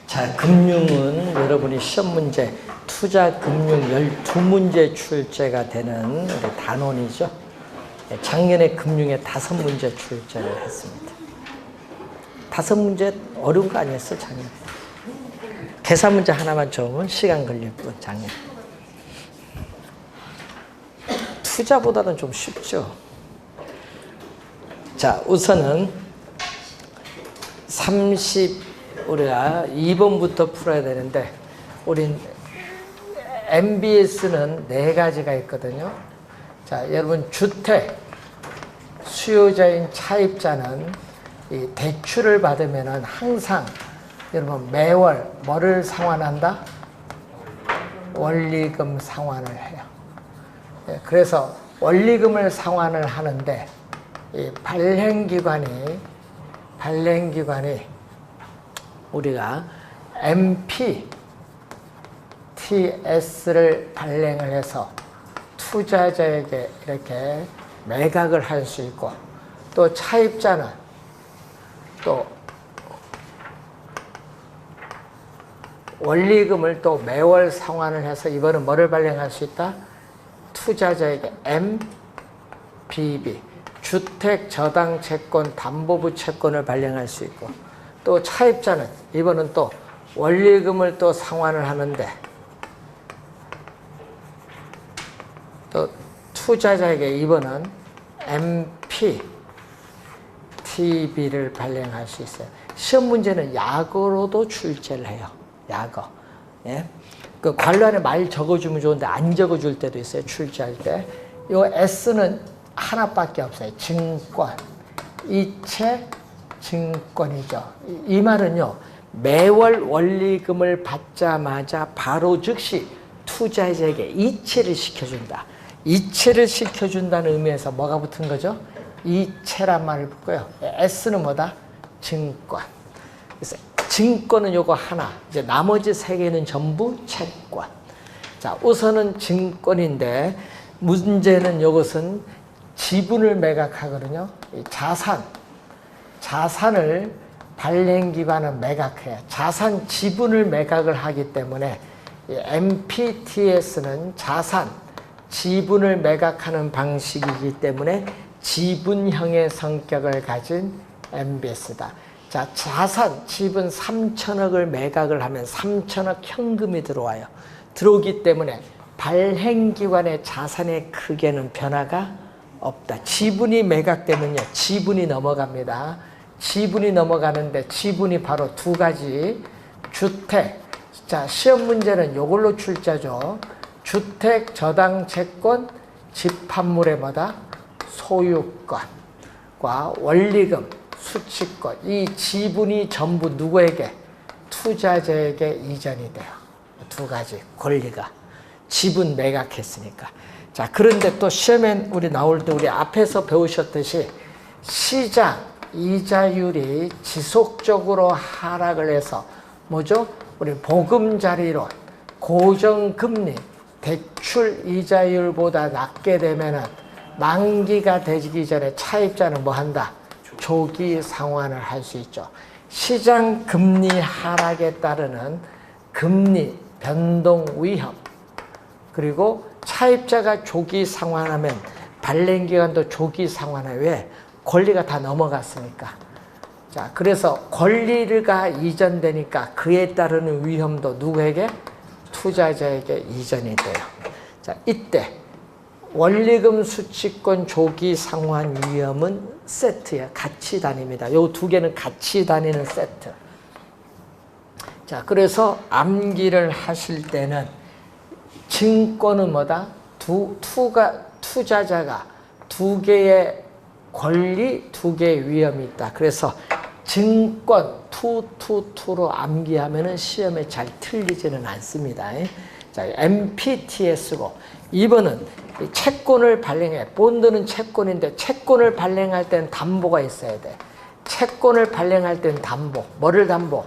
자, 금융은 여러분이 시험 문제, 투자 금융 12문제 출제가 되는 우리 단원이죠. 작년에 금융에 5문제 출제를 했습니다. 5문제 어려운 거 아니었어, 작년에. 계산 문제 하나만 적으면 시간 걸릴 뿐, 작년. 투자보다는 좀 쉽죠. 자, 우선은 우리가 2번부터 풀어야 되는데, 우린 MBS는 4가지가 있거든요. 자, 여러분, 주택, 수요자인 차입자는 이 대출을 받으면은 항상 여러분 매월 뭐를 상환한다? 원리금 상환을 해요. 그래서 원리금을 상환을 하는데, 이 발행기관이 우리가 MPTS를 발행을 해서 투자자에게 이렇게 매각을 할 수 있고, 또 차입자는 또 원리금을 또 매월 상환을 해서 이번은 뭐를 발행할 수 있다? 투자자에게 MPB, 주택저당채권 담보부 채권을 발행할 수 있고, 또 차입자는 이번은 또 원리금을 또 상환을 하는데, 또 투자자에게 이번은 MPTB를 발행할 수 있어요. 시험 문제는 약어로도 출제를 해요. 약어. 예? 그 관련에 말 적어주면 좋은데 안 적어줄 때도 있어요. 출제할 때. 요 S는 하나밖에 없어요. 증권. 이체 증권이죠. 이 말은요, 매월 원리금을 받자마자 바로 즉시 투자자에게 이체를 시켜준다. 이체를 시켜준다는 의미에서 뭐가 붙은 거죠? 이체란 말을 붙고요. S는 뭐다? 증권. 그래서 증권은 요거 하나, 이제 나머지 3개는 전부 채권. 자, 우선은 증권인데, 문제는 요것은 지분을 매각하거든요. 자산을 발행기관은 매각해요. 자산 지분을 매각을 하기 때문에 MPTS는 자산 지분을 매각하는 방식이기 때문에 지분형의 성격을 가진 MBS다. 자, 자산 지분 3천억을 매각을 하면 3천억 현금이 들어와요. 들어오기 때문에 발행기관의 자산의 크게는 변화가 없다. 지분이 매각되면요, 지분이 넘어갑니다. 지분이 넘어가는데, 지분이 바로 2가지. 주택. 자, 시험 문제는 요걸로 출제죠. 주택, 저당, 채권, 집합물의 뭐다? 소유권과 원리금, 수취권. 이 지분이 전부 누구에게? 투자자에게 이전이 돼요. 2가지 권리가. 지분 매각했으니까. 자, 그런데 또 시험엔 우리 나올 때 우리 앞에서 배우셨듯이 시장 이자율이 지속적으로 하락을 해서 뭐죠? 우리 보금자리론, 고정금리, 대출 이자율보다 낮게 되면은 만기가 되기 전에 차입자는 뭐 한다? 조기 상환을 할 수 있죠. 시장 금리 하락에 따르는 금리 변동 위험, 그리고 차입자가 조기 상환하면 발행기관도 조기 상환해. 왜? 권리가 다 넘어갔으니까. 자, 그래서 권리가 이전되니까 그에 따르는 위험도 누구에게? 투자자에게 이전이 돼요. 자, 이때 원리금 수취권 조기 상환 위험은 세트예요. 같이 다닙니다. 요 2개는 같이 다니는 세트. 자, 그래서 암기를 하실 때는 증권은 뭐다? 투자자가 2개의 권리, 2개의 위험이 있다. 그래서 증권 2로 암기하면은 시험에 잘 틀리지는 않습니다. 자, MPTS고, 2번은 채권을 발행해. 본드는 채권인데 채권을 발행할 때는 담보가 있어야 돼. 채권을 발행할 때는 담보. 뭐를 담보?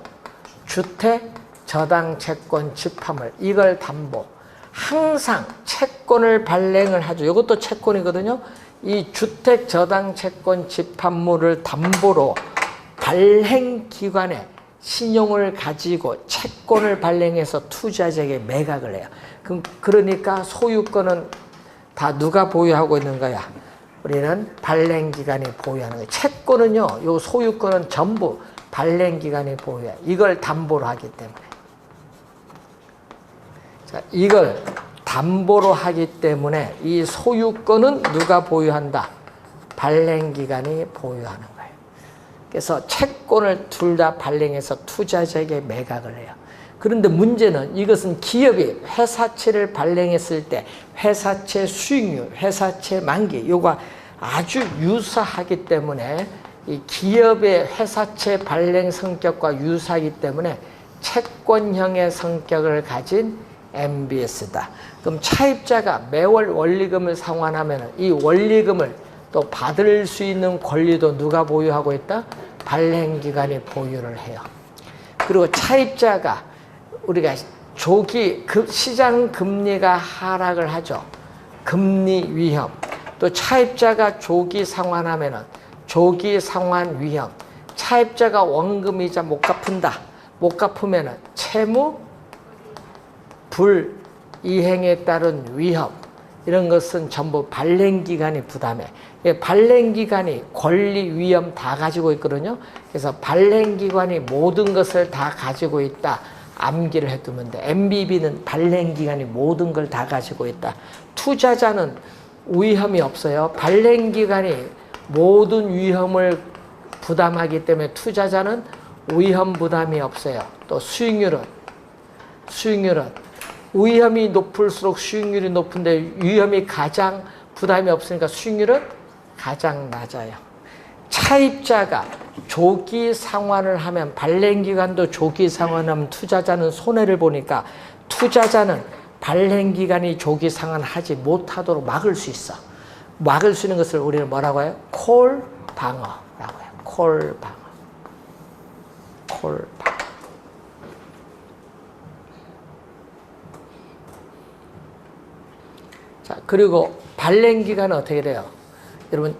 주택, 저당, 채권, 집합물. 이걸 담보. 항상 채권을 발행을 하죠. 이것도 채권이거든요. 이 주택, 저당, 채권, 집합물을 담보로 발행기관에 신용을 가지고 채권을 발행해서 투자자에게 매각을 해요. 그러니까 소유권은 다 누가 보유하고 있는 거야? 우리는 발행기관이 보유하는 거예요. 채권은요, 요 소유권은 전부 발행기관이 보유해요. 이걸 담보로 하기 때문에. 자, 이걸 담보로 하기 때문에 이 소유권은 누가 보유한다? 발행기관이 보유하는 거예요. 그래서 채권을 둘 다 발행해서 투자자에게 매각을 해요. 그런데 문제는 이것은 기업이 회사채를 발행했을 때 회사채 수익률, 회사채 만기 요가 아주 유사하기 때문에 이 기업의 회사채 발행 성격과 유사하기 때문에 채권형의 성격을 가진 MBS다. 그럼 차입자가 매월 원리금을 상환하면 이 원리금을 또 받을 수 있는 권리도 누가 보유하고 있다? 발행기관이 보유를 해요. 그리고 차입자가 우리가 조기 시장 금리가 하락을 하죠. 금리 위험. 또 차입자가 조기 상환하면은 조기 상환 위험. 차입자가 원금이자 못 갚은다. 못 갚으면은 채무 불이행에 따른 위험. 이런 것은 전부 발행기관이 부담해. 발행기관이 권리 위험 다 가지고 있거든요. 그래서 발행기관이 모든 것을 다 가지고 있다. 암기를 해두면 돼. MBB는 발행기관이 모든 걸 다 가지고 있다. 투자자는 위험이 없어요. 발행기관이 모든 위험을 부담하기 때문에 투자자는 위험 부담이 없어요. 또 수익률은 위험이 높을수록 수익률이 높은데 위험이 가장 부담이 없으니까 수익률은 가장 낮아요. 차입자가 조기 상환을 하면 발행기관도 조기 상환하면 투자자는 손해를 보니까 투자자는 발행기관이 조기 상환하지 못하도록 막을 수 있어. 막을 수 있는 것을 우리는 뭐라고 해요? 콜 방어라고 해요. 콜 방어. 콜 방어. 자, 그리고 발행기간은 어떻게 돼요? 여러분,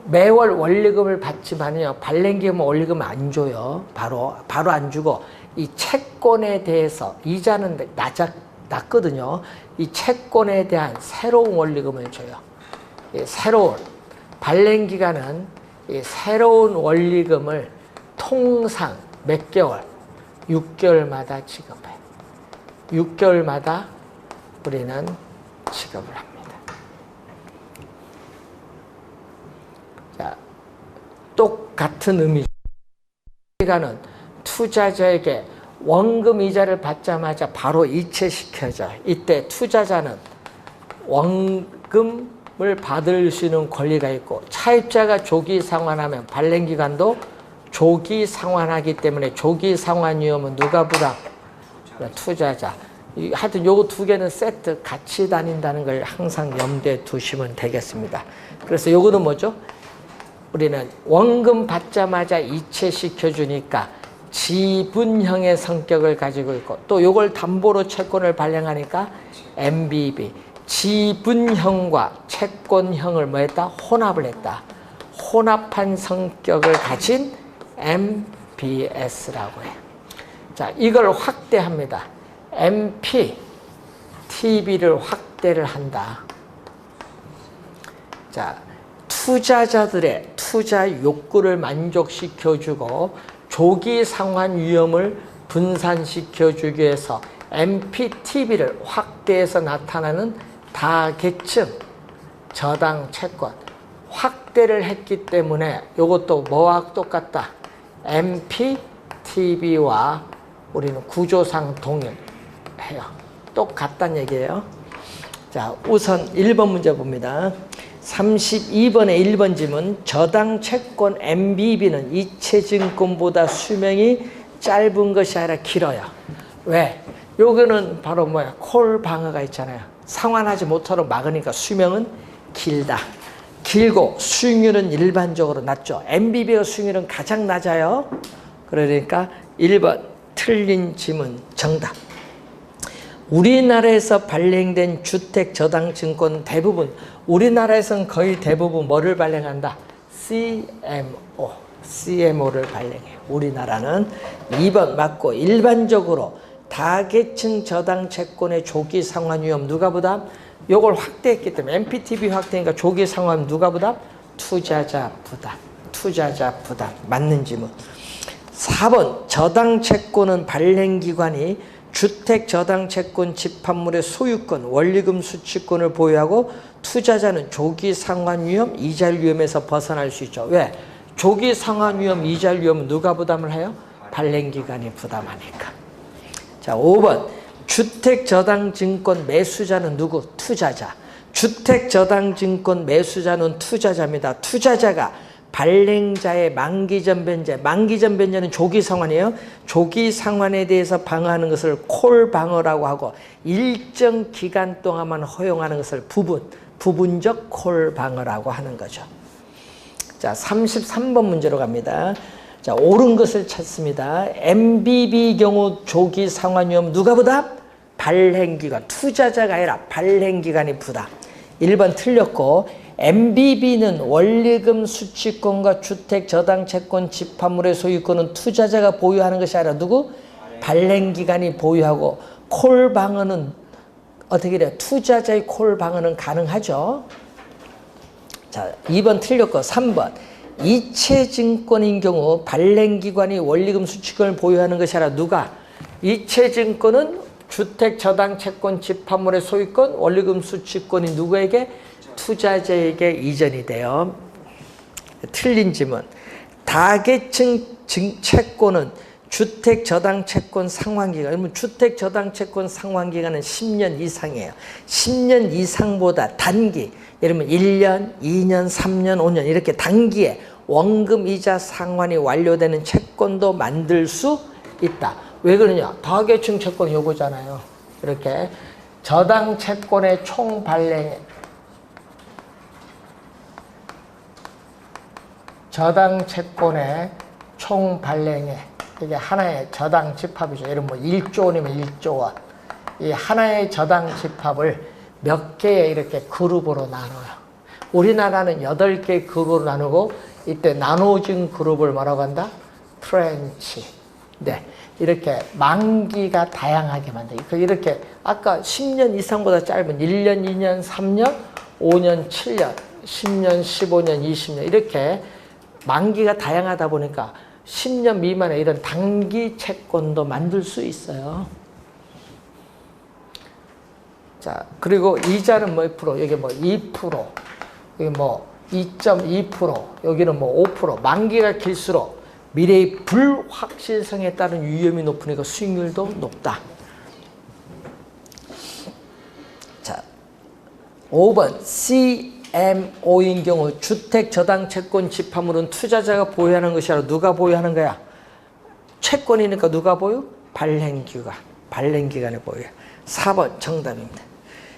매월 원리금을 받지만요, 발행기금은 원리금을 안 줘요. 바로 안 주고, 이 채권에 대해서, 이자는 낮거든요. 이 채권에 대한 새로운 원리금을 줘요. 새로운, 발행기간은 이 새로운 원리금을 통상 몇 개월? 6개월마다 지급해요. 6개월마다 우리는 지급을 합니다. 자, 똑같은 의미죠. 기간은 투자자에게 원금 이자를 받자마자 바로 이체시켜져요. 이때 투자자는 원금을 받을 수 있는 권리가 있고 차입자가 조기 상환하면 발행기간도 조기 상환하기 때문에 조기 상환 위험은 누가 부담? 투자자. 하여튼 요거 두 개는 세트 같이 다닌다는 걸 항상 염두에 두시면 되겠습니다. 그래서 요거는 뭐죠? 우리는 원금 받자마자 이체시켜 주니까 지분형의 성격을 가지고 있고 또 요걸 담보로 채권을 발행하니까 MBB 지분형과 채권형을 뭐 했다? 혼합을 했다. 혼합한 성격을 가진 MBS라고 해요. 자, 이걸 확대합니다. MP, TB를 확대를 한다. 자, 투자자들의 투자 욕구를 만족시켜주고 조기 상환 위험을 분산시켜주기 위해서 MP, TB를 확대해서 나타나는 다계층 저당 채권 확대를 했기 때문에 이것도 뭐와 똑같다. MP, TB와 우리는 구조상 동일해요. 똑같다는 얘기예요. 자, 우선 1번 문제 봅니다. 32번의 1번 질문. 저당 채권 MBB는 이체증권보다 수명이 짧은 것이 아니라 길어요. 왜? 요거는 바로 뭐야? 콜 방어가 있잖아요. 상환하지 못하도록 막으니까 수명은 길다. 길고 수익률은 일반적으로 낮죠. MBB의 수익률은 가장 낮아요. 그러니까 1번 틀린 질문 정답. 우리나라에서 발행된 주택 저당 증권 대부분 우리나라에서는 거의 대부분 뭐를 발행한다? CMO CMO를 발행해요. 우리나라는 2번 맞고 일반적으로 다계층 저당 채권의 조기 상환 위험 누가 부담? 요걸 확대했기 때문에 MPTB 확대니까 조기 상환 누가 부담? 투자자 부담. 투자자 부담. 맞는 지문. 4번 저당 채권은 발행기관이 주택 저당 채권 집합물의 소유권, 원리금 수취권을 보유하고 투자자는 조기 상환 위험, 이자율 위험에서 벗어날 수 있죠. 왜? 조기 상환 위험, 이자율 위험은 누가 부담을 해요? 발행기관이 부담하니까. 자, 5번 주택 저당 증권 매수자는 누구? 투자자. 주택 저당 증권 매수자는 투자자입니다. 투자자가 발행자의 만기전 변제, 만기전 변제는 조기 상환이에요. 조기 상환에 대해서 방어하는 것을 콜 방어라고 하고 일정 기간 동안만 허용하는 것을 부분적 콜 방어라고 하는 거죠. 자, 33번 문제로 갑니다. 자, 옳은 것을 찾습니다. MBB 경우 조기 상환 위험 누가 부담? 발행기관, 투자자가 아니라 발행기관이 부담. 1번 틀렸고 MBB는 원리금 수취권과 주택 저당 채권 집합물의 소유권은 투자자가 보유하는 것이 아니라 누구? 발행기관이 보유하고 콜 방어는 어떻게 돼요? 투자자의 콜 방어는 가능하죠. 자, 2번 틀렸고 3번 이체증권인 경우 발행기관이 원리금 수취권을 보유하는 것이 아니라 누가? 이체증권은 주택 저당 채권 집합물의 소유권 원리금 수취권이 누구에게? 투자자에게 이전이 돼요. 틀린 지문. 다계층 채권은 주택 저당 채권 상환기간. 그러면 주택 저당 채권 상환기간은 10년 이상이에요. 10년 이상보다 단기, 예를 들면 1년, 2년, 3년, 5년 이렇게 단기에 원금 이자 상환이 완료되는 채권도 만들 수 있다. 왜 그러냐? 다계층 채권 요거잖아요. 이렇게 저당 채권의 총 발행 저당 채권의 총 발행에 이게 하나의 저당 집합이죠. 예를 뭐 1조 원이면 1조 원. 이 하나의 저당 집합을 몇 개의 이렇게 그룹으로 나눠요. 우리나라는 8개 그룹으로 나누고 이때 나눠진 그룹을 뭐라고 한다? 트렌치. 네. 이렇게 만기가 다양하게 만들어요. 이렇게 아까 10년 이상보다 짧은 1년, 2년, 3년, 5년, 7년, 10년, 15년, 20년 이렇게 만기가 다양하다 보니까 10년 미만의 이런 단기 채권도 만들 수 있어요. 자, 그리고 이자는 몇 프로? 여기 뭐 2%, 여기 뭐 2.2%, 여기는 뭐 5%. 만기가 길수록 미래의 불확실성에 따른 위험이 높으니까 수익률도 높다. 자, 5번 CMO인 경우 주택 저당 채권 집합물은 투자자가 보유하는 것이 아니라 누가 보유하는 거야? 채권이니까 누가 보유? 발행기관. 발행기관이 보유해. 4번 정답입니다.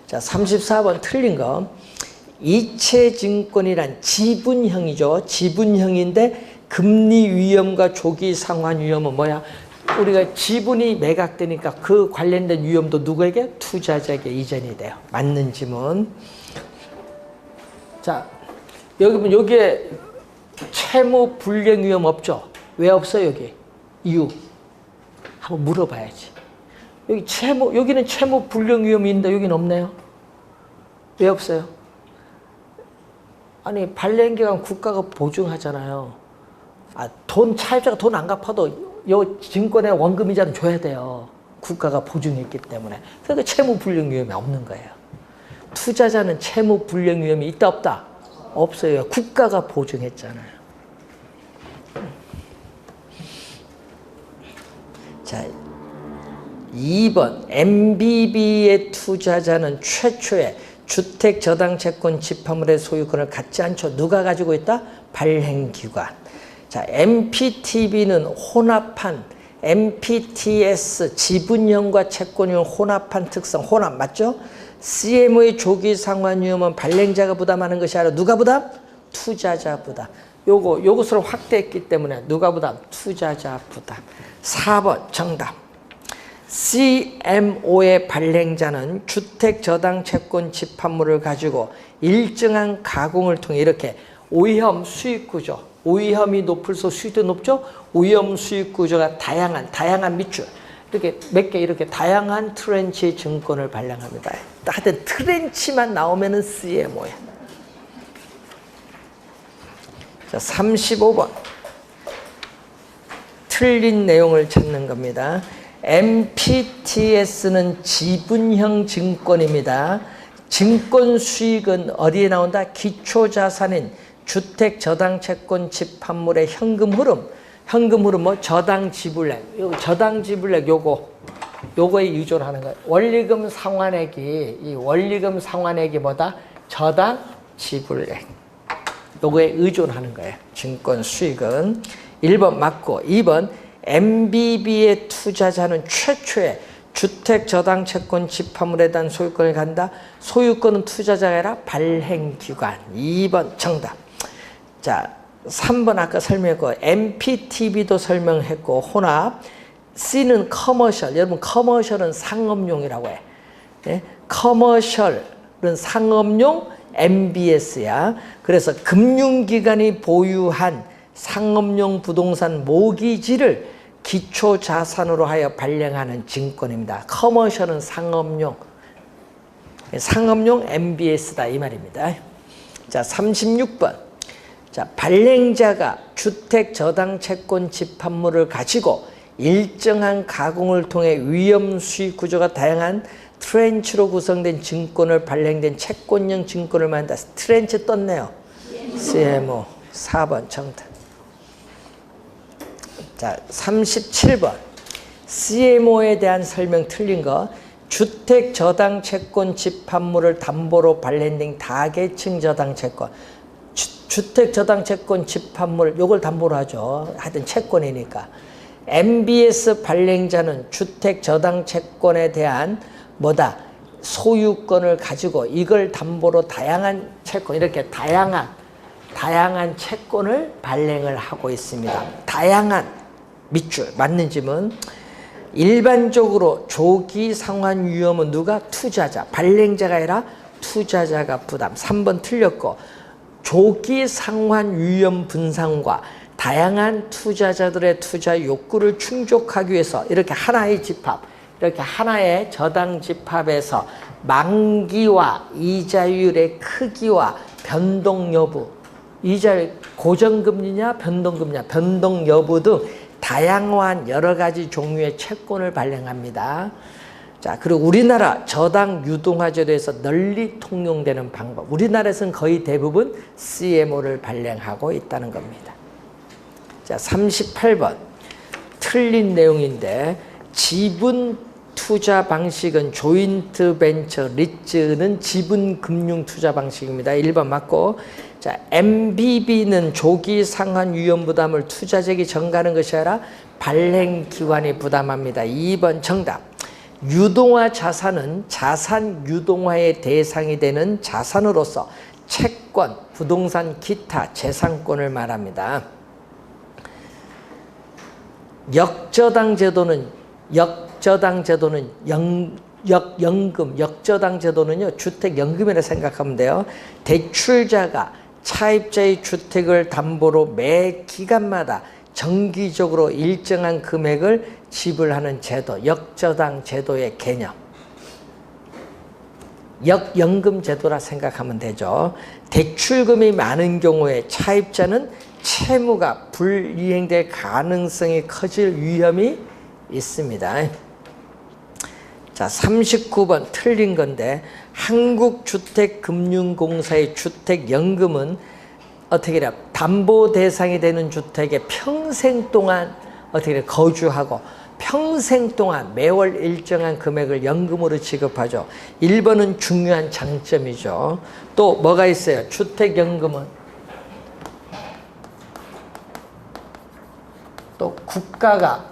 자, 34번 틀린 거. 이체증권이란 지분형이죠. 지분형인데 금리 위험과 조기 상환 위험은 뭐야? 우리가 지분이 매각되니까 그 관련된 위험도 누구에게? 투자자에게 이전이 돼요. 맞는 지문. 자, 여기에 채무 불이행 위험 없죠? 왜 없어요, 여기? 이유. 한번 물어봐야지. 여기는 채무 불이행 위험이 있는데 여기는 없네요. 왜 없어요? 아니, 발행기관 국가가 보증하잖아요. 차입자가 돈 안 갚아도 요 증권의 원금 이자는 줘야 돼요. 국가가 보증했기 때문에. 그러니까 채무 불이행 위험이 없는 거예요. 투자자는 채무 불이행 위험이 있다 없다? 없어요. 국가가 보증했잖아요. 자, 2번 MBB의 투자자는 최초의 주택 저당 채권 집합물의 소유권을 갖지 않죠. 누가 가지고 있다? 발행기관. 자, MPTB는 혼합한 MPTS 지분형과 채권형 혼합한 특성, 혼합 맞죠? CM의 조기 상환 위험은 발행자가 부담하는 것이 아니라 누가 부담? 투자자 부담. 요것을 확대했기 때문에 누가 부담? 투자자 부담. 4번 정답. CMO의 발행자는 주택 저당 채권 집합물을 가지고 일정한 가공을 통해 이렇게 오염 수익 구조, 위험이 높을수록 수익도 높죠. 위험 수익 구조가 다양한 밑줄 이렇게 몇 개 이렇게 다양한 트렌치 증권을 발행합니다. 하여튼 트렌치만 나오면은 CMO야. 자, 35번. 틀린 내용을 찾는 겁니다. MPTS는 지분형 증권입니다. 증권 수익은 어디에 나온다? 기초자산인 주택저당채권 집합물의 현금 흐름. 현금 흐름 뭐 저당 지불액. 요 저당 지불액 요거에 의존하는 거예요. 원리금 상환액이 이 원리금 상환액이 뭐다? 저당 지불액. 요거에 의존하는 거예요. 증권 수익은 1번 맞고 2번 MBB의 투자자는 최초의 주택저당채권 집합물에 대한 소유권을 갖는다. 소유권은 투자자가 아니라 발행기관. 2번 정답. 자, 3번 아까 설명했고 MPTB도 설명했고 혼합. C는 커머셜. 여러분 커머셜은 상업용이라고 해. 예? 커머셜은 상업용 MBS야. 그래서 금융기관이 보유한 상업용 부동산 모기지를 기초자산으로 하여 발행하는 증권입니다. 커머셜은 상업용 MBS다 이 말입니다. 자, 36번. 자, 발행자가 주택저당채권 집합물을 가지고 일정한 가공을 통해 위험 수익 구조가 다양한 트렌치로 구성된 증권을 발행된 채권형 증권을 말한다. 트렌치 떴네요. CMO 4번 정답. 자, 37번. CMO에 대한 설명 틀린 거. 주택저당채권 집합물을 담보로 발행된 다계층 저당채권. 주택저당채권 집합물 요걸 담보로 하죠. 하여튼 채권이니까. MBS 발행자는 주택저당채권에 대한 뭐다? 소유권을 가지고 이걸 담보로 다양한 채권 이렇게 다양한 채권을 발행을 하고 있습니다. 다양한 밑줄 맞는 질문. 일반적으로 조기 상환 위험은 누가? 투자자. 발행자가 아니라 투자자가 부담. 3번 틀렸고 조기 상환 위험 분산과 다양한 투자자들의 투자 욕구를 충족하기 위해서 이렇게 하나의 집합, 이렇게 하나의 저당 집합에서 만기와 이자율의 크기와 변동 여부, 이자율 고정금리냐 변동금리냐 변동 여부 등 다양한 여러 가지 종류의 채권을 발행합니다. 자, 그리고 우리나라 저당 유동화제도에 대해서 널리 통용되는 방법. 우리나라에서는 거의 대부분 CMO를 발행하고 있다는 겁니다. 자, 38번. 틀린 내용인데 지분 투자 방식은 조인트 벤처 리츠는 지분 금융 투자 방식입니다. 1번 맞고. 자, MBB는 조기 상환 위험 부담을 투자자에게 전가하는 것이 아니라 발행 기관이 부담합니다. 2번 정답. 유동화 자산은 자산 유동화의 대상이 되는 자산으로서 채권, 부동산, 기타 재산권을 말합니다. 역저당 제도는 역저당 제도는요, 주택연금이라 생각하면 돼요. 대출자가 차입자의 주택을 담보로 매 기간마다 정기적으로 일정한 금액을 지불하는 제도, 역저당 제도의 개념. 역연금 제도라 생각하면 되죠. 대출금이 많은 경우에 차입자는 채무가 불이행될 가능성이 커질 위험이 있습니다. 자, 39번 틀린 건데 한국주택금융공사의 주택연금은 어떻게 해야 담보 대상이 되는 주택에 평생 동안 어떻게 해야 거주하고 평생 동안 매월 일정한 금액을 연금으로 지급하죠. 1번은 중요한 장점이죠. 또 뭐가 있어요? 주택연금은 또 국가가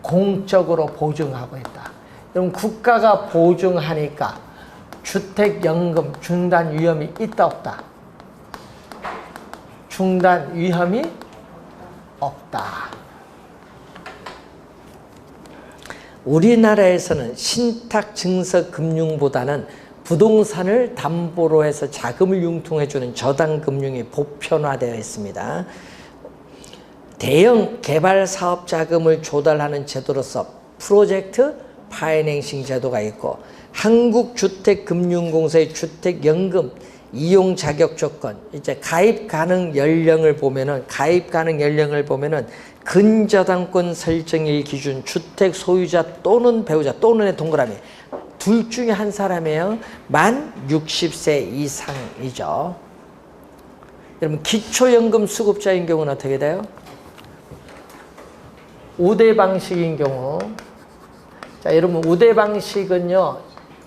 공적으로 보증하고 있다. 그럼 국가가 보증하니까 주택연금 중단 위험이 있다 없다? 중단 위험이 없다. 우리나라에서는 신탁증서금융보다는 부동산을 담보로 해서 자금을 융통해주는 저당금융이 보편화되어 있습니다. 대형 개발 사업 자금을 조달하는 제도로서 프로젝트 파이낸싱 제도가 있고 한국주택금융공사의 주택연금 이용 자격 조건, 이제 가입 가능 연령을 보면은 근저당권 설정일 기준 주택 소유자 또는 배우자 또는의 동그라미 둘 중에 한 사람이에요. 만 60세 이상이죠. 여러분 기초연금 수급자인 경우는 어떻게 돼요? 우대 방식인 경우, 자 여러분 우대 방식은요,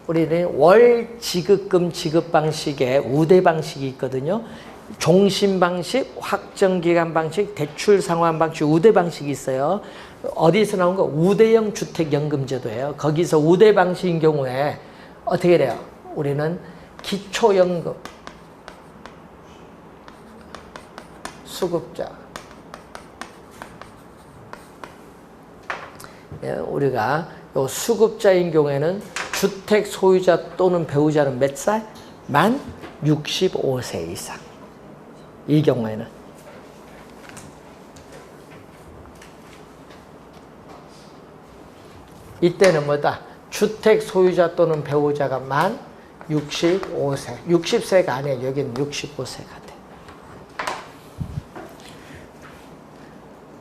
우리는 월 지급금 지급 방식에 우대 방식이 있거든요. 종신 방식, 확정 기간 방식, 대출 상환 방식, 우대 방식이 있어요. 어디서 나온 거? 우대형 주택연금 제도예요. 거기서 우대 방식인 경우에 어떻게 돼요? 우리는 기초연금 수급자, 우리가 요 수급자인 경우에는 주택 소유자 또는 배우자는 몇 살? 만 65세 이상. 이 경우에는 이때는 뭐다? 주택 소유자 또는 배우자가 만 65세. 60세가 아니에요. 여기는 65세가 돼.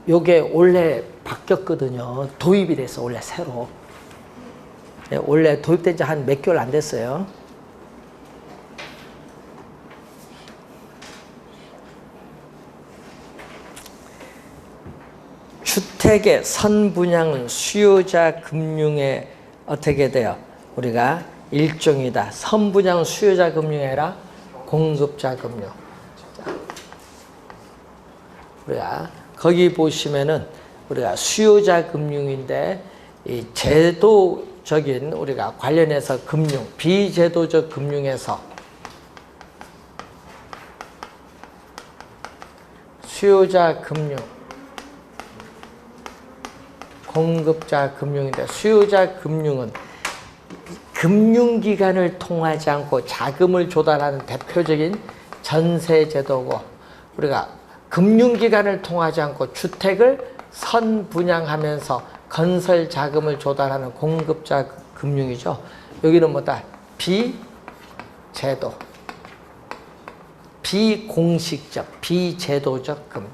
요게 원래 바뀌었거든요. 도입이 돼서 원래 새로. 원래 도입된 지 한 몇 개월 안 됐어요. 주택의 선분양은 수요자 금융에 어떻게 돼요? 우리가 일종이다. 선분양은 수요자 금융이 아니라 공급자 금융. 우리가 거기 보시면은 우리가 수요자 금융인데 이 제도적인 우리가 관련해서 금융, 비제도적 금융에서 수요자 금융, 공급자 금융인데 수요자 금융은 금융기관을 통하지 않고 자금을 조달하는 대표적인 전세제도고, 우리가 금융기관을 통하지 않고 주택을 선분양하면서 건설 자금을 조달하는 공급자 금융이죠. 여기는 뭐다? 비제도, 비공식적, 비제도적 금융.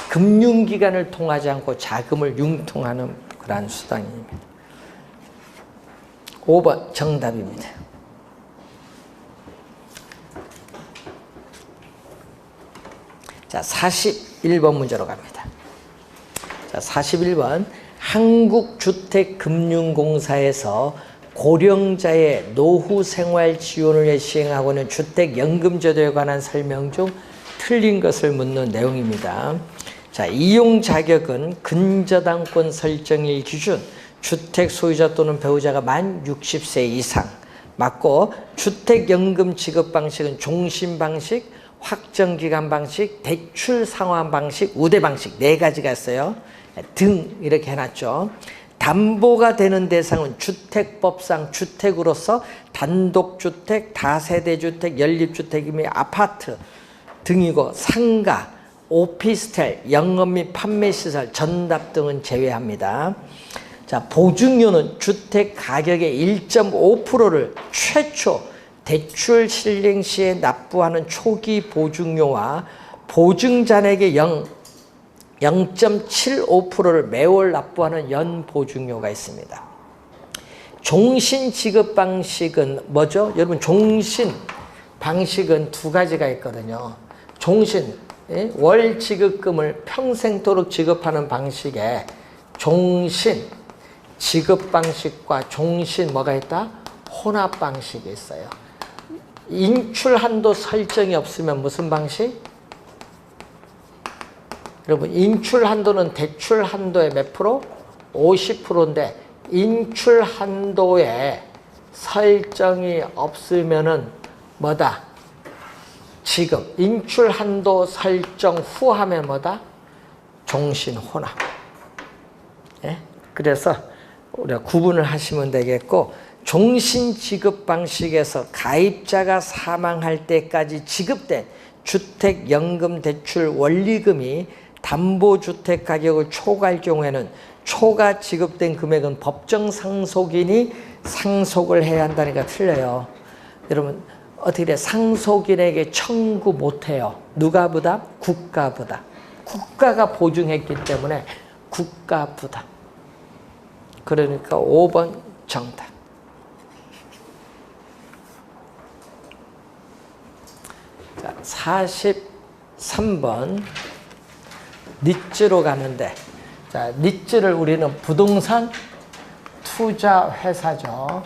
금융기관을 통하지 않고 자금을 융통하는 그러한 수단입니다. 5번 정답입니다. 자, 41번 문제로 갑니다. 자, 41번. 한국주택금융공사에서 고령자의 노후 생활 지원을 위해 시행하고 있는 주택연금제도에 관한 설명 중 틀린 것을 묻는 내용입니다. 자, 이용 자격은 근저당권 설정일 기준 주택 소유자 또는 배우자가 만 60세 이상 맞고, 주택연금 지급 방식은 종신 방식, 확정기간 방식, 대출 상환 방식, 우대 방식 네 가지가 있어요. 등 이렇게 해놨죠. 담보가 되는 대상은 주택법상 주택으로서 단독주택, 다세대주택, 연립주택 및 아파트 등이고, 상가, 오피스텔, 영업 및 판매시설, 전답 등은 제외합니다. 자, 보증료는 주택 가격의 1.5%를 최초 대출 실행 시에 납부하는 초기 보증료와 보증잔액의 0.75%를 매월 납부하는 연보증료가 있습니다. 종신 지급 방식은 뭐죠? 여러분, 종신 방식은 두 가지가 있거든요. 종신, 월 지급금을 평생도록 지급하는 방식에 종신 지급 방식과 종신 뭐가 있다? 혼합 방식이 있어요. 인출 한도 설정이 없으면 무슨 방식? 여러분, 인출 한도는 대출 한도의 몇 프로? 50%인데 인출 한도에 설정이 없으면은 뭐다? 지금 인출 한도 설정 후 하면 뭐다? 종신 혼합. 예? 그래서 우리가 구분을 하시면 되겠고, 종신 지급 방식에서 가입자가 사망할 때까지 지급된 주택연금대출 원리금이 담보주택 가격을 초과할 경우에는 초과 지급된 금액은 법정 상속인이 상속을 해야 한다니까 틀려요. 여러분 어떻게 돼? 상속인에게 청구 못해요. 누가 부담? 국가 부담. 국가가 보증했기 때문에 국가 부담. 그러니까 5번 정답. 자, 43번 니츠로 가는데, 자, 니츠를 우리는 부동산 투자 회사죠.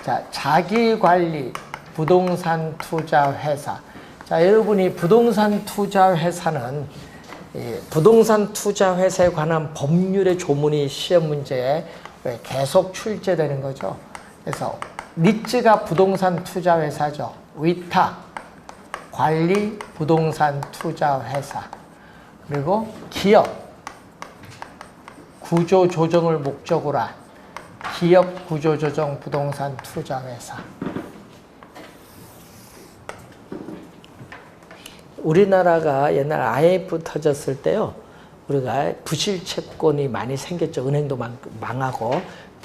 자, 자기관리 부동산 투자 회사. 자, 여러분이 부동산 투자 회사는 부동산 투자 회사에 관한 법률의 조문이 시험 문제에 계속 출제되는 거죠. 그래서 니츠가 부동산 투자 회사죠. 위탁 관리 부동산 투자 회사. 그리고 기업 구조 조정을 목적으로 한 기업 구조 조정 부동산 투자 회사. 우리나라가 옛날 IMF 터졌을 때요, 우리가 부실채권이 많이 생겼죠. 은행도 망하고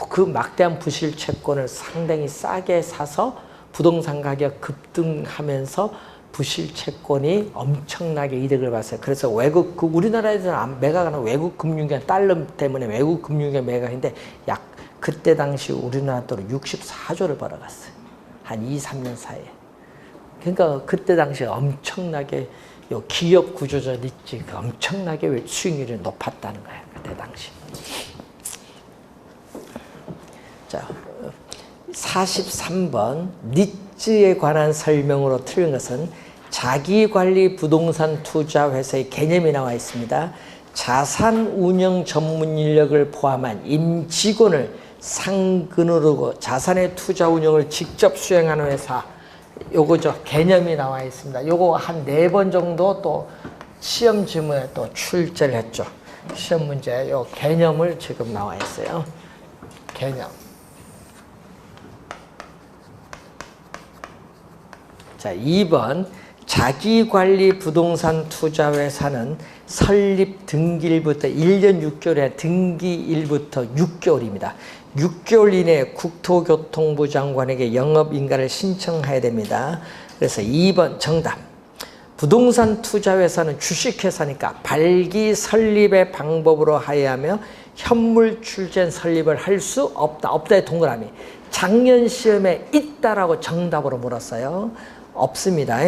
그 막대한 부실채권을 상당히 싸게 사서 부동산 가격 급등하면서 부실채권이 엄청나게 이득을 봤어요. 그래서 외국, 우리나라에서는 매각하는 외국 금융기관 달러 때문에 외국 금융기관 매각인데 약 그때 당시 우리나라 돈으로 64조를 벌어갔어요. 한 2, 3년 사이에. 그러니까 그때 당시에 엄청나게 요 기업 구조적 니츠가 엄청나게 수익률이 높았다는 거예요. 그때 당시. 자, 43번 니츠에 관한 설명으로 틀린 것은 자기관리 부동산 투자 회사의 개념이 나와 있습니다. 자산 운영 전문 인력을 포함한 임직원을 상근으로 두고 자산의 투자 운영을 직접 수행하는 회사. 요거죠. 개념이 나와 있습니다. 요거 한 4번 정도 또 시험 지문에 또 출제를 했죠. 시험 문제 요 개념을 지금 나와 있어요. 개념. 자, 2번 자기관리 부동산 투자회사는 설립 등기일부터 1년 6개월에 등기일부터 6개월입니다. 6개월 이내에 국토교통부 장관에게 영업인가를 신청해야 됩니다. 그래서 2번 정답. 부동산 투자회사는 주식회사니까 발기 설립의 방법으로 하여하며 현물 출전 설립을 할 수 없다. 없다의 동그라미. 작년 시험에 있다라고 정답으로 물었어요. 없습니다.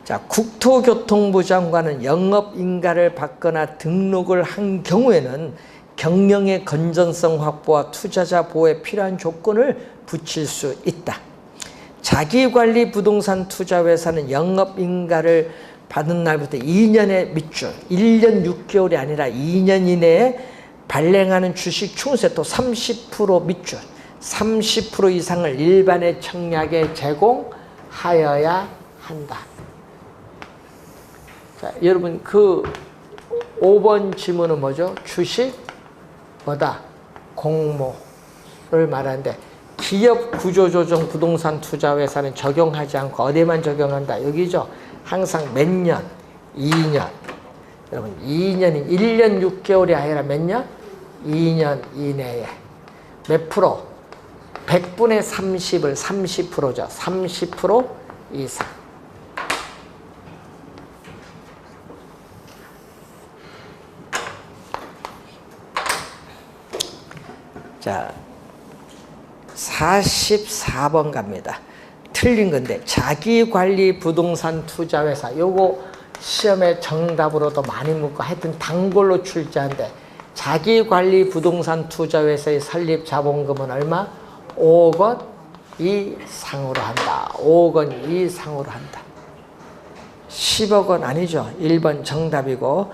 자, 국토교통부 장관은 영업인가를 받거나 등록을 한 경우에는 경영의 건전성 확보와 투자자 보호에 필요한 조건을 붙일 수 있다. 자기관리 부동산 투자회사는 영업인가를 받은 날부터 2년의 밑줄, 1년 6개월이 아니라 2년 이내에 발행하는 주식 추세 또 30% 밑줄, 30% 이상을 일반의 청약에 제공하여야 한다. 자, 여러분 그 5번 지문은 뭐죠? 주식 뭐다? 공모를 말하는데 기업 구조조정 부동산 투자회사는 적용하지 않고 어디에만 적용한다? 여기죠. 항상 몇 년? 2년. 여러분 2년이 1년 6개월이 아니라 몇 년? 2년 이내에 몇 프로? 100분의 30을 30%죠. 30% 이상. 자, 44번 갑니다. 틀린 건데 자기관리 부동산 투자회사 요거 시험에 정답으로도 많이 묻고 하여튼 단골로 출제한데 자기관리 부동산 투자회사의 설립 자본금은 얼마? 5억 원 이상으로 한다. 5억 원 이상으로 한다. 10억 원 아니죠. 1번 정답이고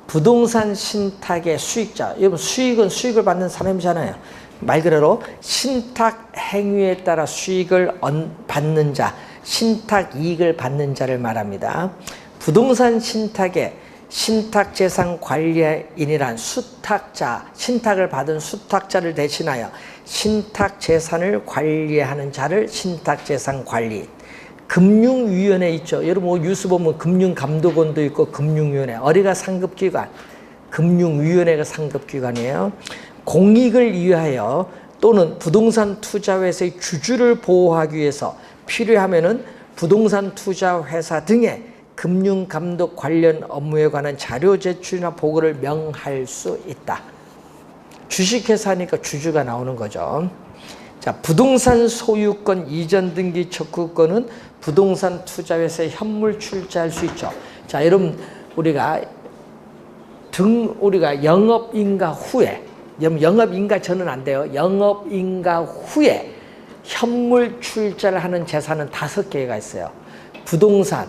부동산 신탁의 수익자. 여러분 수익은 수익을 받는 사람이잖아요. 말 그대로 신탁 행위에 따라 수익을 받는 자, 신탁 이익을 받는 자를 말합니다. 부동산 신탁의 신탁재산관리인이란 수탁자, 신탁을 받은 수탁자를 대신하여 신탁재산을 관리하는 자를 신탁재산관리인. 금융위원회 있죠. 여러분 뭐 뉴스 보면 금융감독원도 있고 금융위원회. 어디가 상급기관? 금융위원회가 상급기관이에요. 공익을 위하여 또는 부동산 투자회사의 주주를 보호하기 위해서 필요하면은 부동산 투자회사 등의 금융감독 관련 업무에 관한 자료 제출이나 보고를 명할 수 있다. 주식회사니까 주주가 나오는 거죠. 자, 부동산 소유권 이전 등기 청구권은 부동산 투자회사에 현물 출자할 수 있죠. 자, 여러분 우리가 영업인가 후에, 영업인가 전은 안 돼요. 영업인가 후에 현물 출자를 하는 재산은 5개가 있어요. 부동산,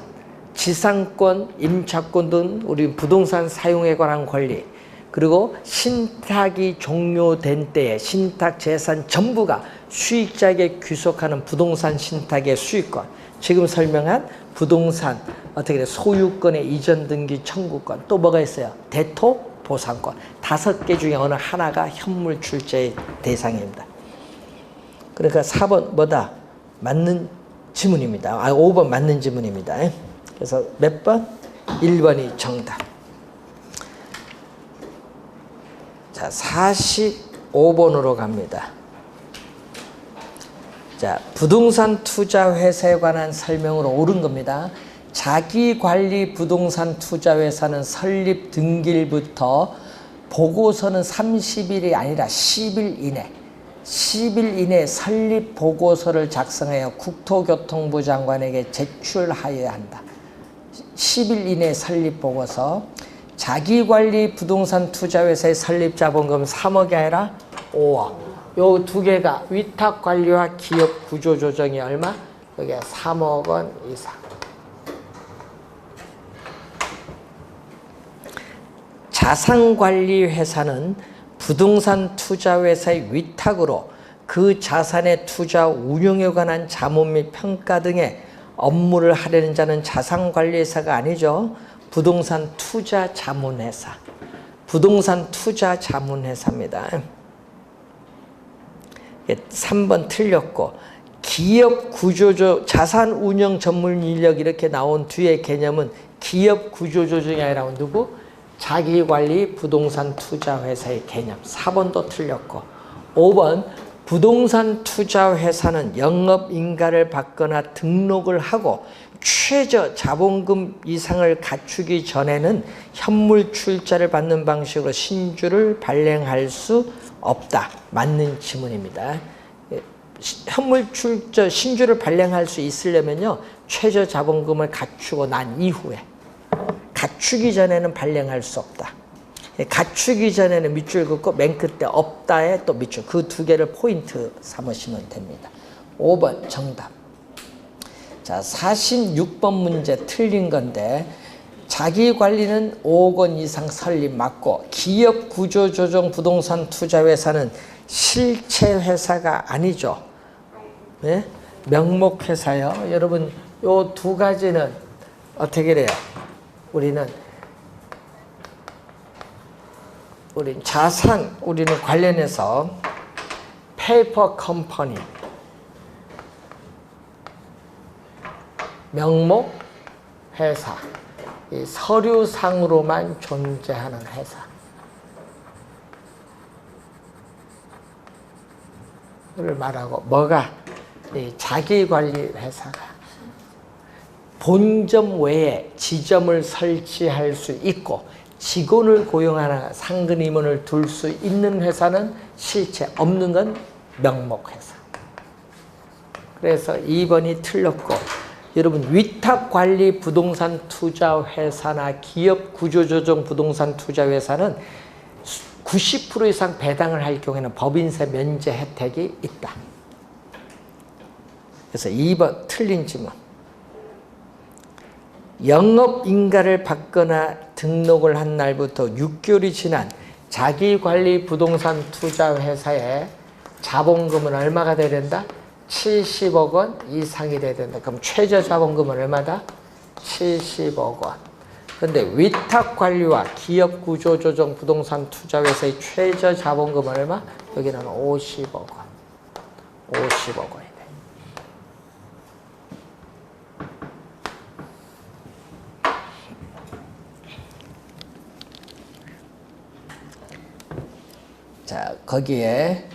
지상권, 임차권 등 우리 부동산 사용에 관한 권리, 그리고 신탁이 종료된 때에 신탁 재산 전부가 수익자에게 귀속하는 부동산 신탁의 수익권, 지금 설명한 부동산 소유권의 이전 등기 청구권, 또 뭐가 있어요? 대토 보상권. 5개 중에 어느 하나가 현물 출자의 대상입니다. 그러니까 4번 뭐다? 맞는 지문입니다. 5번 맞는 지문입니다. 그래서 몇 번? 1번이 정답. 자, 45번으로 갑니다. 자, 부동산 투자 회사에 관한 설명으로 옳은 겁니다. 자기관리 부동산 투자 회사는 설립 등기일부터 보고서는 30일이 아니라 10일 이내, 10일 이내 설립 보고서를 작성하여 국토교통부 장관에게 제출하여야 한다. 10일 이내 설립 보고서. 자기관리 부동산 투자회사의 설립 자본금 3억이 아니라 5억. 요 두 개가 위탁관리와 기업 구조조정이 얼마? 여기가 3억 원 이상. 자산관리회사는 부동산 투자회사의 위탁으로 그 자산의 투자 운용에 관한 자문 및 평가 등의 업무를 하려는 자는 자산관리회사가 아니죠. 부동산 투자 자문회사. 부동산 투자 자문회사입니다. 3번 틀렸고, 기업 구조조 자산 운영 전문 인력 이렇게 나온 뒤에 개념은 기업 구조조정이 아니라 누구? 자기관리 부동산 투자회사의 개념. 4번도 틀렸고, 5번 부동산 투자회사는 영업인가를 받거나 등록을 하고 최저 자본금 이상을 갖추기 전에는 현물 출자를 받는 방식으로 신주를 발행할 수 없다. 맞는 지문입니다. 현물 출자, 신주를 발행할 수 있으려면요, 최저 자본금을 갖추고 난 이후에, 갖추기 전에는 발행할 수 없다. 갖추기 전에는 밑줄 긋고 맨 끝에 없다에 또 밑줄, 그 두 개를 포인트 삼으시면 됩니다. 5번 정답. 자, 46번 문제 틀린 건데, 자기관리는 5억 원 이상 설립 맞고, 기업 구조조정 부동산 투자회사는 실체회사가 아니죠. 네? 명목회사요. 여러분, 요 두 가지는 어떻게 돼요? 우리는 우리는 관련해서 페이퍼 컴퍼니, 명목 회사, 이 서류상으로만 존재하는 회사를 말하고, 뭐가 이 자기관리 회사가 본점 외에 지점을 설치할 수 있고 직원을 고용하나 상근 임원을 둘 수 있는 회사는 실체, 없는 건 명목회사. 그래서 2번이 틀렸고, 여러분 위탁관리 부동산 투자회사나 기업 구조조정 부동산 투자회사는 90% 이상 배당을 할 경우에는 법인세 면제 혜택이 있다. 그래서 2번 틀린 지문. 영업인가를 받거나 등록을 한 날부터 6개월이 지난 자기관리 부동산 투자회사의 자본금은 얼마가 돼야 된다? 70억 원 이상이 돼야 된다. 그럼 최저 자본금은 얼마다? 70억 원. 근데 위탁관리와 기업구조조정 부동산 투자회사의 최저 자본금은 얼마? 여기는 50억 원. 50억 원이 돼. 자, 거기에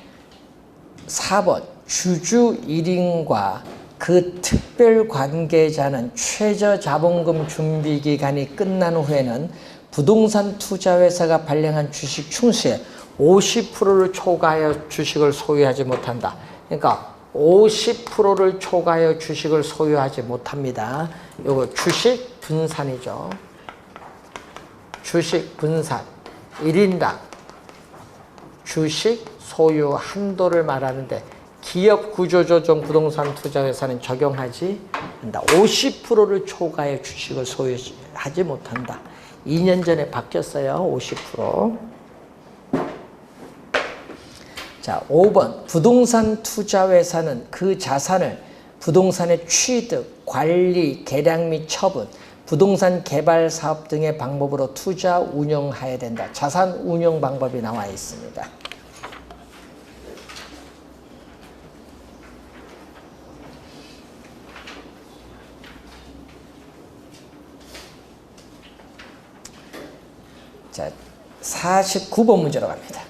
4번 주주 1인과 그 특별 관계자는 최저 자본금 준비 기간이 끝난 후에는 부동산 투자회사가 발행한 주식 충수에 50%를 초과하여 주식을 소유하지 못한다. 그러니까 50%를 초과하여 주식을 소유하지 못합니다. 요거 주식 분산이죠. 주식 분산 1인당 주식 소유 한도를 말하는데 기업 구조조정 부동산 투자회사는 적용하지 않는다. 50%를 초과해 주식을 소유하지 못한다. 2년 전에 바뀌었어요. 50%. 자, 5번 부동산 투자회사는 그 자산을 부동산의 취득, 관리, 개량 및 처분, 부동산 개발 사업 등의 방법으로 투자 운영해야 된다. 자산 운영 방법이 나와 있습니다. 자, 49번 문제로 갑니다.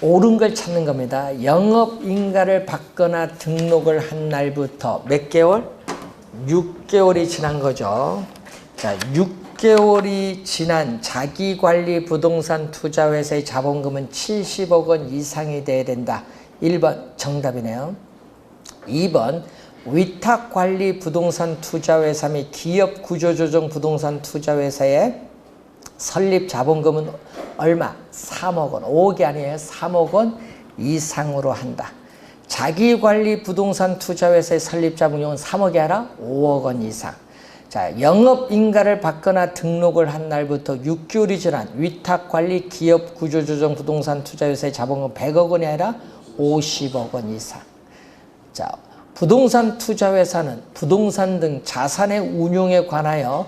옳은 걸 찾는 겁니다. 영업인가를 받거나 등록을 한 날부터 몇 개월? 6개월이 지난 거죠. 자, 6개월이 지난 자기관리 부동산 투자회사의 자본금은 70억 원 이상이 돼야 된다. 1번 정답이네요. 2번 위탁관리 부동산 투자회사 및 기업 구조조정 부동산 투자회사의 설립 자본금은 얼마? 3억 원. 5억이 아니에요. 3억 원 이상으로 한다. 자기관리 부동산 투자회사의 설립 자본금은 3억이 아니라 5억 원 이상. 자, 영업인가를 받거나 등록을 한 날부터 6개월이 지난 위탁관리 기업 구조조정 부동산 투자회사의 자본금 100억 원이 아니라 50억 원 이상. 자, 부동산 투자회사는 부동산 등 자산의 운용에 관하여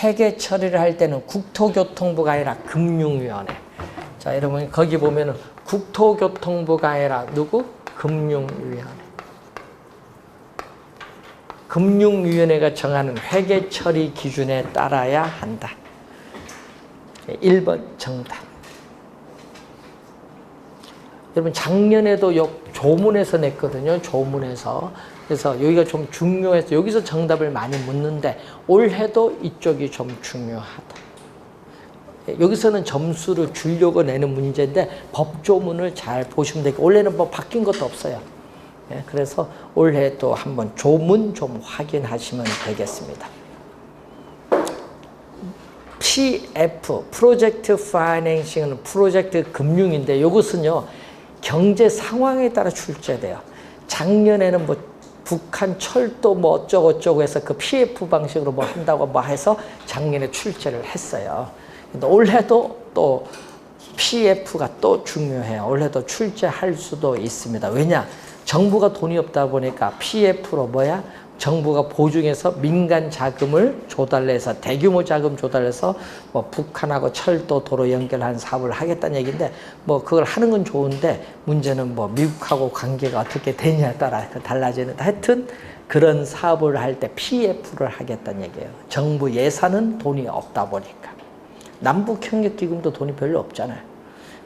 회계 처리를 할 때는 국토교통부가 아니라 금융위원회. 자, 여러분 거기 보면은 국토교통부가 아니라 누구? 금융위원회. 금융위원회가 정하는 회계 처리 기준에 따라야 한다. 1번 정답. 여러분 작년에도 조문에서 냈거든요. 조문에서. 그래서 여기가 좀 중요해서 여기서 정답을 많이 묻는데 올해도 이쪽이 좀 중요하다. 여기서는 점수를 주려고 내는 문제인데 법조문을 잘 보시면 되고 올해는 뭐 바뀐 것도 없어요. 그래서 올해도 한번 조문 좀 확인하시면 되겠습니다. PF, 프로젝트 파이낸싱은 프로젝트 금융인데 이것은요 경제 상황에 따라 출제돼요. 작년에는 뭐 북한 철도 뭐 어쩌고저쩌고 해서 그 PF 방식으로 뭐 한다고 뭐 해서 작년에 출제를 했어요. 근데 올해도 또 PF가 또 중요해요. 올해도 출제할 수도 있습니다. 왜냐? 정부가 돈이 없다 보니까 PF로 뭐야? 정부가 보증해서 민간 자금을 조달해서 대규모 자금 조달해서 뭐 북한하고 철도 도로 연결하는 사업을 하겠다는 얘기인데 뭐 그걸 하는 건 좋은데 문제는 뭐 미국하고 관계가 어떻게 되냐에 따라 달라지는데 하여튼 그런 사업을 할 때 PF를 하겠다는 얘기예요. 정부 예산은 돈이 없다 보니까. 남북협력기금도 돈이 별로 없잖아요.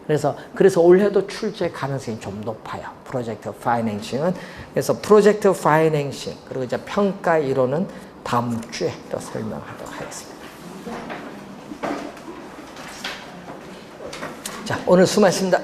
그래서 올해도 출제 가능성이 좀 높아요. 프로젝트 파이낸싱은. 그래서 프로젝트 파이낸싱 그리고 이제 평가 이론은 다음 주에 또 설명하도록 하겠습니다. 자, 오늘 수고하셨습니다.